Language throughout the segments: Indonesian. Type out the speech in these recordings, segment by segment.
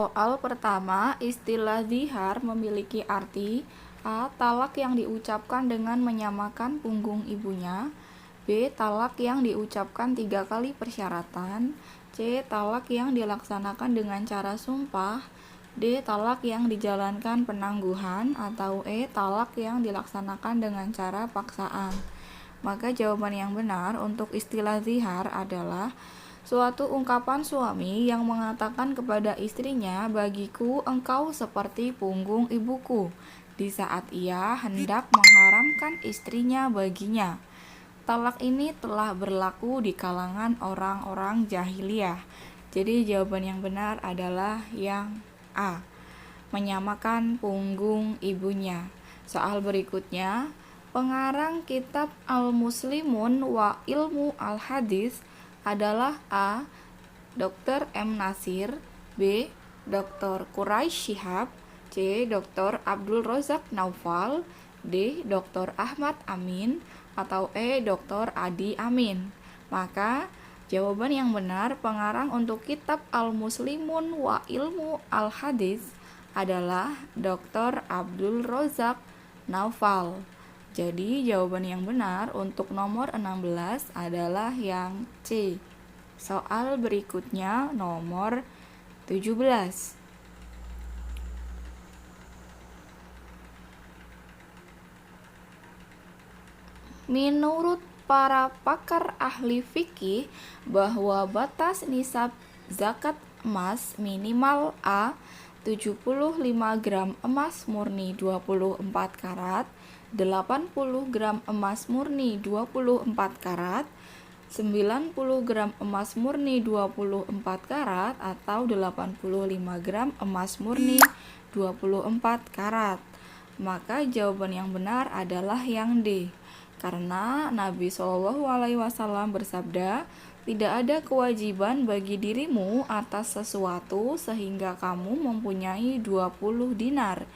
Soal pertama, istilah zihar memiliki arti A. Talak yang diucapkan dengan menyamakan punggung ibunya. B. Talak yang diucapkan 3 kali persyaratan. C. Talak yang dilaksanakan dengan cara sumpah. D. Talak yang dijalankan penangguhan. Atau E. Talak yang dilaksanakan dengan cara paksaan. Maka jawaban yang benar untuk istilah zihar adalah suatu ungkapan suami yang mengatakan kepada istrinya, "Bagiku engkau seperti punggung ibuku," di saat ia hendak mengharamkan istrinya baginya. Talak ini telah berlaku di kalangan orang-orang jahiliyah. Jadi jawaban yang benar adalah yang A, menyamakan punggung ibunya. Soal berikutnya, pengarang kitab Al-Muslimun wa Ilmu Al-Hadis adalah A. Dr. M. Nasir, B. Dr. Quraisy Shihab, C. Dr. Abdul Razak Naufal, D. Dr. Ahmad Amin, atau E. Dr. Adi Amin. Maka jawaban yang benar pengarang untuk kitab Al-Muslimun wa Ilmu Al-Hadis adalah Dr. Abdul Razak Naufal. Jadi jawaban yang benar untuk nomor 16 adalah yang C. Soal berikutnya nomor 17. Menurut para pakar ahli fikih bahwa batas nisab zakat emas minimal A. 75 gram emas murni 24 karat, 80 gram emas murni 24 karat, 90 gram emas murni 24 karat, atau 85 gram emas murni 24 karat. Maka jawaban yang benar adalah yang D. Karena Nabi SAW bersabda, "Tidak ada kewajiban bagi dirimu atas sesuatu sehingga kamu mempunyai 20 dinar.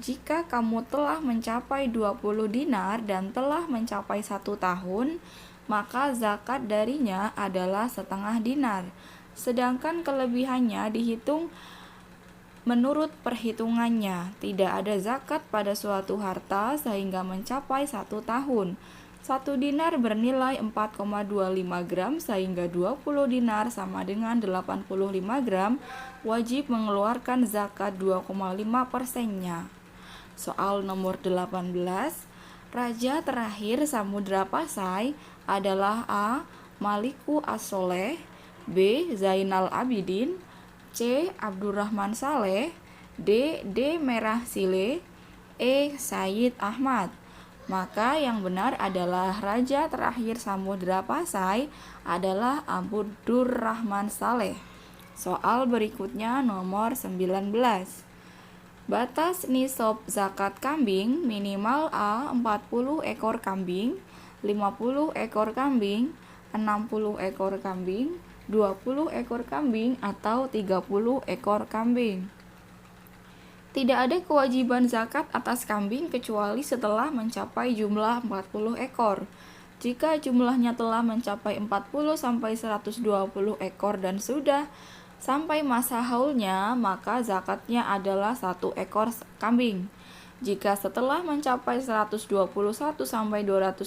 Jika kamu telah mencapai 20 dinar dan telah mencapai 1 tahun, maka zakat darinya adalah setengah dinar. Sedangkan kelebihannya dihitung menurut perhitungannya. Tidak ada zakat pada suatu harta sehingga mencapai 1 tahun. 1 dinar bernilai 4,25 gram sehingga 20 dinar sama dengan 85 gram, wajib mengeluarkan zakat 2,5%-nya. Soal nomor 18, raja terakhir Samudra Pasai adalah A. Maliku As-Soleh, B. Zainal Abidin, C. Abdurrahman Saleh, D. Merah Sile, E. Sayyid Ahmad. Maka yang benar adalah raja terakhir Samudra Pasai adalah Abdurrahman Saleh. Soal berikutnya nomor 19. Batas nisab zakat kambing minimal A. 40 ekor kambing, 50 ekor kambing, 60 ekor kambing, 20 ekor kambing, atau 30 ekor kambing. Tidak ada kewajiban zakat atas kambing kecuali setelah mencapai jumlah 40 ekor. Jika jumlahnya telah mencapai 40-120 ekor dan sudah sampai masa haulnya, maka zakatnya adalah 1 ekor kambing. Jika setelah mencapai 121-200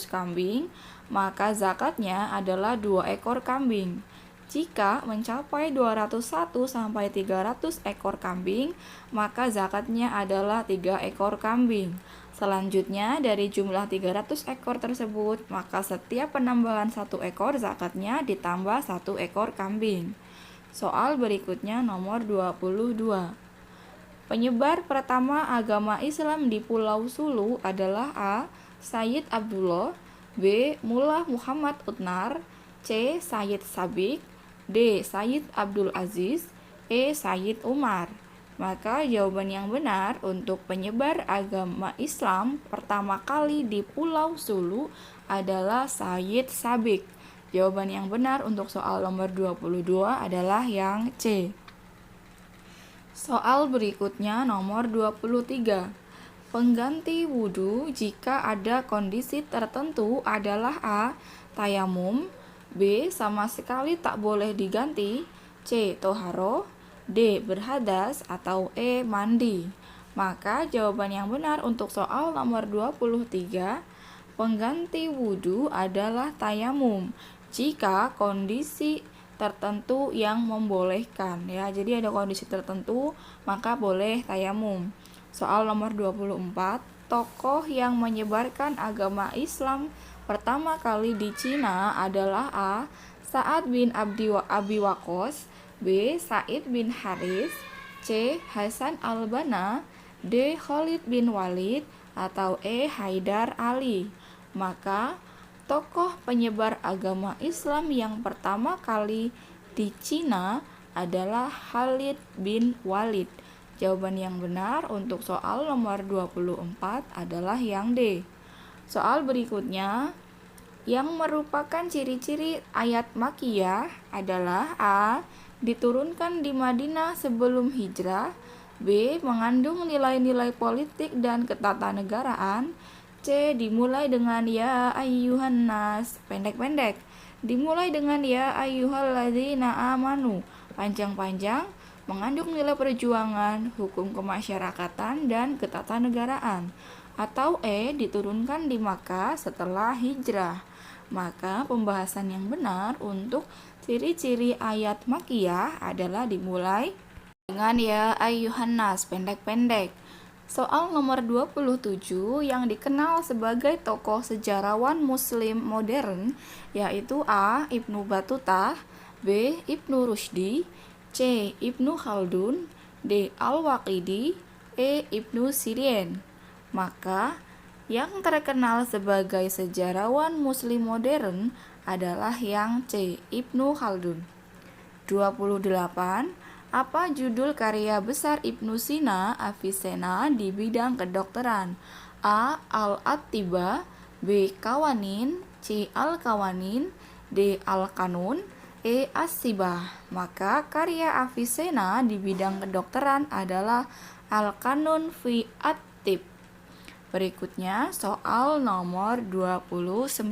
kambing, maka zakatnya adalah 2 ekor kambing. Jika mencapai 201-300 ekor kambing, maka zakatnya adalah 3 ekor kambing. Selanjutnya, dari jumlah 300 ekor tersebut, maka setiap penambahan 1 ekor zakatnya ditambah 1 ekor kambing. Soal berikutnya nomor 22. Penyebar pertama agama Islam di Pulau Sulu adalah A. Sayyid Abdullah, B. Mullah Muhammad Utnar, C. Sayyid Sabik, D. Sayyid Abdul Aziz, E. Sayyid Umar. Maka jawaban yang benar untuk penyebar agama Islam pertama kali di Pulau Sulu adalah Sayyid Sabik. Jawaban yang benar untuk soal nomor 22 adalah yang C. Soal berikutnya nomor 23. Pengganti wudhu jika ada kondisi tertentu adalah A. Tayamum, B. Sama sekali tak boleh diganti, C. Toharo, D. Berhadas, atau E. Mandi? Maka jawaban yang benar untuk soal nomor 23, pengganti wudhu adalah tayamum jika kondisi tertentu yang membolehkan ya. Jadi ada kondisi tertentu maka boleh tayamum. Soal nomor 24, tokoh yang menyebarkan agama Islam pertama kali di Cina adalah A. Sa'ad bin Abi Waqqas, B. Said bin Haris, C. Hasan al-Banna, D. Khalid bin Walid, atau E. Haidar Ali? Maka tokoh penyebar agama Islam yang pertama kali di Cina adalah Khalid bin Walid. Jawaban yang benar untuk soal nomor 24 adalah yang D. Soal berikutnya, yang merupakan ciri-ciri ayat Makkiyah adalah A. Diturunkan di Madinah sebelum hijrah, B. Mengandung nilai-nilai politik dan ketatanegaraan, C. Dimulai dengan ya ayyuhan nas, pendek-pendek, dimulai dengan ya ayyuhalladzina amanu, panjang-panjang, mengandung nilai perjuangan, hukum kemasyarakatan, dan ketatanegaraan, atau E. Diturunkan di Makkah setelah hijrah. Maka pembahasan yang benar untuk ciri-ciri ayat Makkiyah adalah dimulai dengan ya ayyuhan nas, pendek-pendek. Soal nomor 27 yang dikenal sebagai tokoh sejarawan muslim modern yaitu A. Ibnu Battuta, B. Ibnu Rushdi, C. Ibnu Khaldun, D. Al-Waqidi, E. Ibnu Sirin. Maka yang terkenal sebagai sejarawan muslim modern adalah yang C. Ibnu Khaldun. 28. Apa judul karya besar Ibnu Sina Avicenna di bidang kedokteran? A. Al-Attiba, B. Qawanin, C. Al-Qawanin, D. Al-Qanun, E. As-Sibah. Maka karya Avicenna di bidang kedokteran adalah Al-Qanun fi At-Tib. Berikutnya soal nomor 29.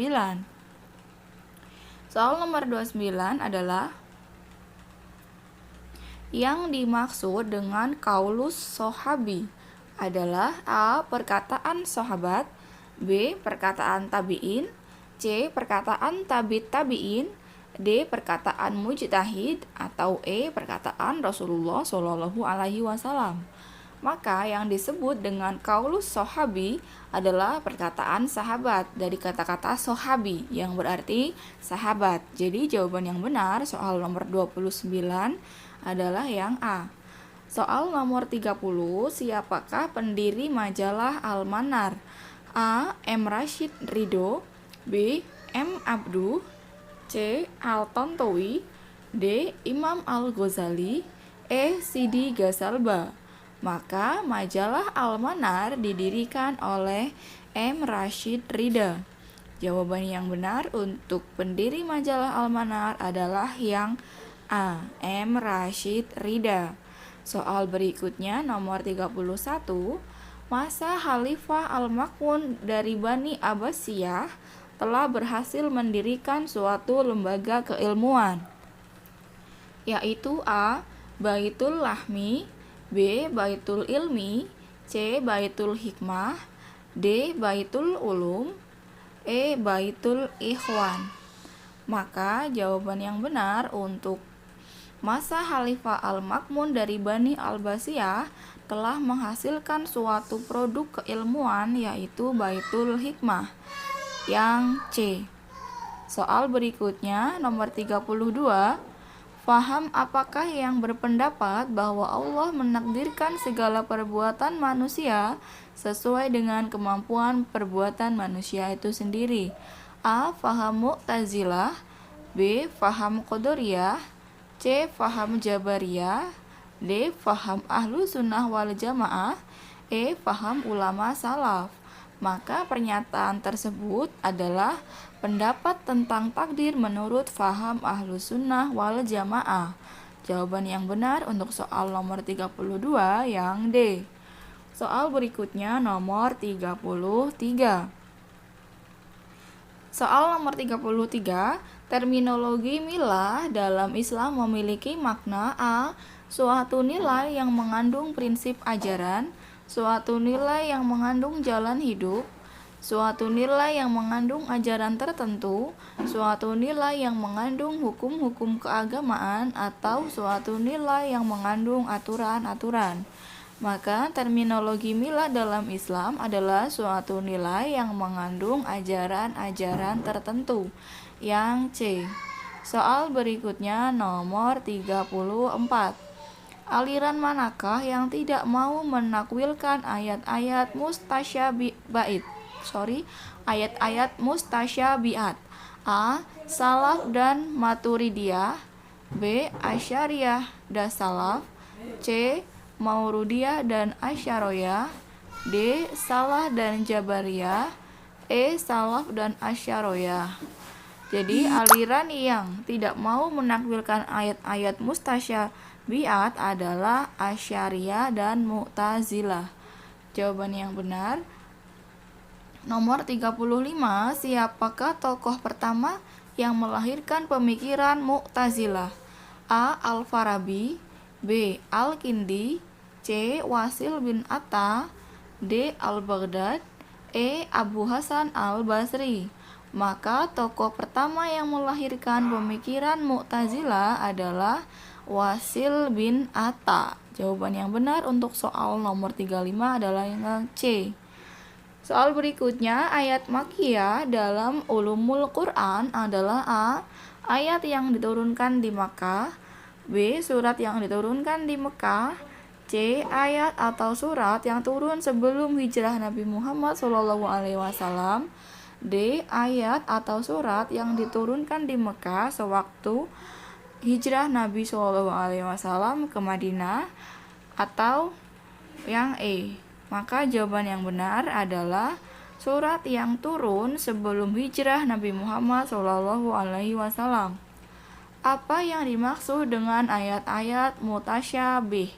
Soal nomor 29 adalah yang dimaksud dengan kaulus sohabi adalah A. Perkataan sahabat, B. Perkataan tabi'in, C. Perkataan tabi'in, D. Perkataan mujtahid, atau E. Perkataan Rasulullah Shallallahu Alaihi Wasallam. Maka yang disebut dengan kaulus sohabi adalah perkataan sahabat dari kata-kata sohabi yang berarti sahabat. Jadi jawaban yang benar soal nomor 29 adalah yang A. Soal nomor 30, siapakah pendiri majalah Al-Manar? A. M. Rashid Ridho, B. M. Abduh, C. Al-Tontowi, D. Imam Al-Ghazali, E. Sidi Ghazalba. Maka majalah Al-Manar didirikan oleh M. Rashid Ridha. Jawaban yang benar untuk pendiri majalah Al-Manar adalah yang A. M. Rashid Ridha. Soal berikutnya nomor 31. Masa Khalifah Al-Ma'mun dari Bani Abbasiyah telah berhasil mendirikan suatu lembaga keilmuan, yaitu A. Baitul Lahmi, B. Baitul Ilmi, C. Baitul Hikmah, D. Baitul Ulum, E. Baitul Ikhwan. Maka jawaban yang benar untuk masa Khalifah Al-Ma'mun dari Bani Abbasiyah telah menghasilkan suatu produk keilmuan yaitu Baitul Hikmah, yang C. Soal berikutnya nomor 32. Faham apakah yang berpendapat bahwa Allah menakdirkan segala perbuatan manusia sesuai dengan kemampuan perbuatan manusia itu sendiri? A. Faham Mu'tazilah, B. Faham Qadariyah, C. Faham Jabariyah, D. Faham Ahlu Sunnah wal Jamaah, E. Faham ulama salaf. Maka pernyataan tersebut adalah pendapat tentang takdir menurut faham Ahlu Sunnah wal Jamaah. Jawaban yang benar untuk soal nomor 32 yang D. Soal berikutnya nomor 33. Soal nomor 33, terminologi milah dalam Islam memiliki makna A. suatu nilai yang mengandung prinsip ajaran, suatu nilai yang mengandung jalan hidup, suatu nilai yang mengandung ajaran tertentu, suatu nilai yang mengandung hukum-hukum keagamaan, atau suatu nilai yang mengandung aturan-aturan. Maka terminologi milad dalam Islam adalah suatu nilai yang mengandung ajaran-ajaran tertentu. Yang C. Soal berikutnya nomor 34. Aliran manakah yang tidak mau menakwilkan ayat-ayat mustasyabihat? A. Salaf dan Maturidiyah. B. Asyariyah dan Salaf. C. Mauridiyah dan Asy'ariyah. D. Salah dan Jabariyah. E. Salaf dan Asy'ariyah. Jadi aliran yang tidak mau menakwilkan ayat-ayat mustasyabihat adalah Asy'ariyah dan Mu'tazilah. Jawaban yang benar nomor 35. Siapakah tokoh pertama yang melahirkan pemikiran Mu'tazilah? A. Al-Farabi. B. Al-Kindi. C. Wasil bin Atta. D. Al-Baghdad. E. Abu Hasan Al-Basri. Maka tokoh pertama yang melahirkan pemikiran Mu'tazilah adalah Wasil bin Atta. Jawaban yang benar untuk soal nomor 35 adalah yang C. Soal berikutnya, ayat makkiyah dalam ulumul Quran adalah A. Ayat yang diturunkan di Makkah. B. Surat yang diturunkan di Mekah. C. Ayat atau surat yang turun sebelum hijrah Nabi Muhammad SAW. D. Ayat atau surat yang diturunkan di Mekah sewaktu hijrah Nabi SAW ke Madinah. Atau yang E. Maka jawaban yang benar adalah surat yang turun sebelum hijrah Nabi Muhammad SAW. Apa yang dimaksud dengan ayat-ayat mutasyabih?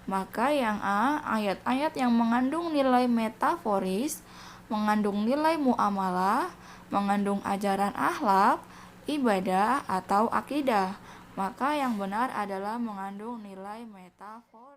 Maka yang A. Ayat-ayat yang mengandung nilai metaforis, mengandung nilai muamalah, mengandung ajaran akhlak, ibadah, atau akidah. Maka yang benar adalah mengandung nilai metaforis.